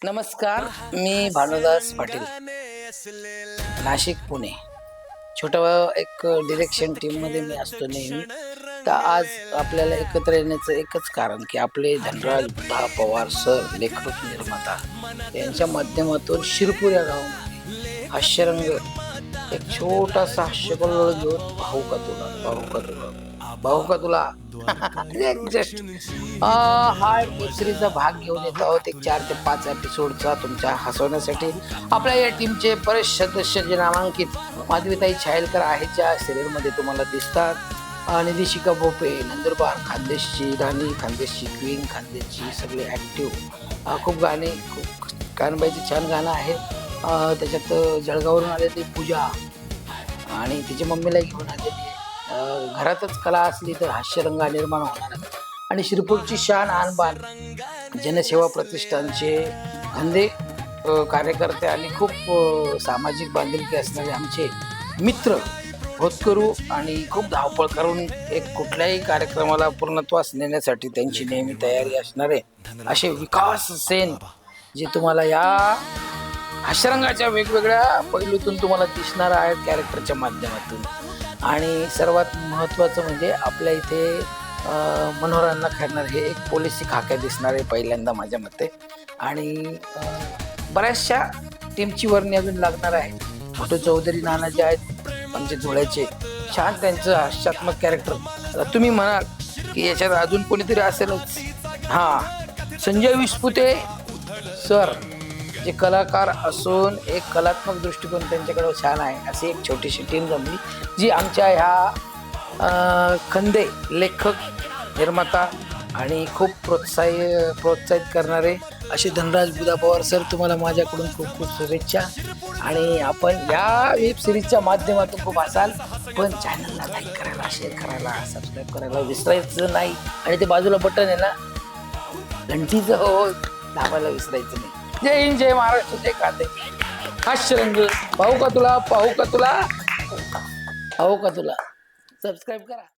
नमस्कार, मी भानुदास पाटील, नाशिक पुणे. छोटा एक डिरेक्शन टीममध्ये मी असतो नेहमी. तर आज आपल्याला एकत्र येण्याचं एकच कारण की आपले धनराज बुधा पवार सर, लेखक निर्माता यांच्या माध्यमातून शिरपूर या गावामध्ये हास्यरंग एक छोटासा हास्यकल्लोळ घेऊन भाऊ का तुला जस्ट हा वेब सिरीजचा भाग घेऊन येतो आहोत. एक 4 ते 5 एपिसोडचा तुमच्या हसवण्यासाठी. आपल्या या टीमचे बरेच सदस्य जे नामांकित माधवीताई छायलकर आहेत, ज्या सिरियलमध्ये तुम्हाला दिसतात. निदेशिका भोपे, नंदुरबार खानदेशची राणी, खानदेशची क्वीन, खानदेशची सगळे ॲक्टिव्ह. खूप गाणे, खूप कानबाईचे छान गाणं आहे. त्याच्यात जळगाववरून आलेली पूजा आणि तिच्या मम्मीला घेऊन आलेली आहे. घरातच कला असली तर हास्यरंग निर्माण होणार. आणि शिरपूरची शान आणबान जनसेवा प्रतिष्ठानचे धंदे कार्यकर्ते आणि खूप सामाजिक बांधिलकी असणारे आमचे मित्र होतकरू आणि खूप धावपळ करून एक कुठल्याही कार्यक्रमाला पूर्णत्वास नेण्यासाठी त्यांची नेहमी तयारी असणारे असे विकास सेन, जे तुम्हाला या हास्यरंगाच्या वेगवेगळ्या पैलूतून तुम्हाला दिसणार आहेत कॅरेक्टरच्या माध्यमातून. आणि सर्वात महत्त्वाचं म्हणजे आपल्या इथे मनोहरांना खेळणार हे एक पोलिसी खाक्या दिसणार आहे पहिल्यांदा माझ्या मते. आणि बऱ्याचशा टीमची वर्णी अजून लागणार आहे. छोटे चौधरी नाना जे आहेत आमचे धुळ्याचे, छान त्यांचं हास्यात्मक कॅरेक्टर. तुम्ही म्हणाल की याच्यात अजून कोणीतरी असेलच. हां, संजय विस्पुते सर, जे कलाकार असून एक कलात्मक दृष्टिकोन त्यांच्याकडे छान आहे. अशी एक छोटीशी टीम जमली जी आमच्या ह्या खंदे लेखक निर्माता आणि खूप प्रोत्साहित करणारे असे धनराज बुधा पवार सर, तुम्हाला माझ्याकडून खूप खूप शुभेच्छा. आणि आपण या वेब सिरीजच्या माध्यमातून खूप असाल, पण चॅनलला लाईक करायला, शेअर करायला, सबस्क्राईब करायला विसरायचं नाही. आणि ते बाजूला बटन आहे ना घंटीचं, हो, दाबायला विसरायचं नाही. जय हिंद, जय महाराष्ट्र, जय कांदे. हास्यरंग पाहू का तुला, पाहू का तुला, पाहू का तुला. सबस्क्राईब करा.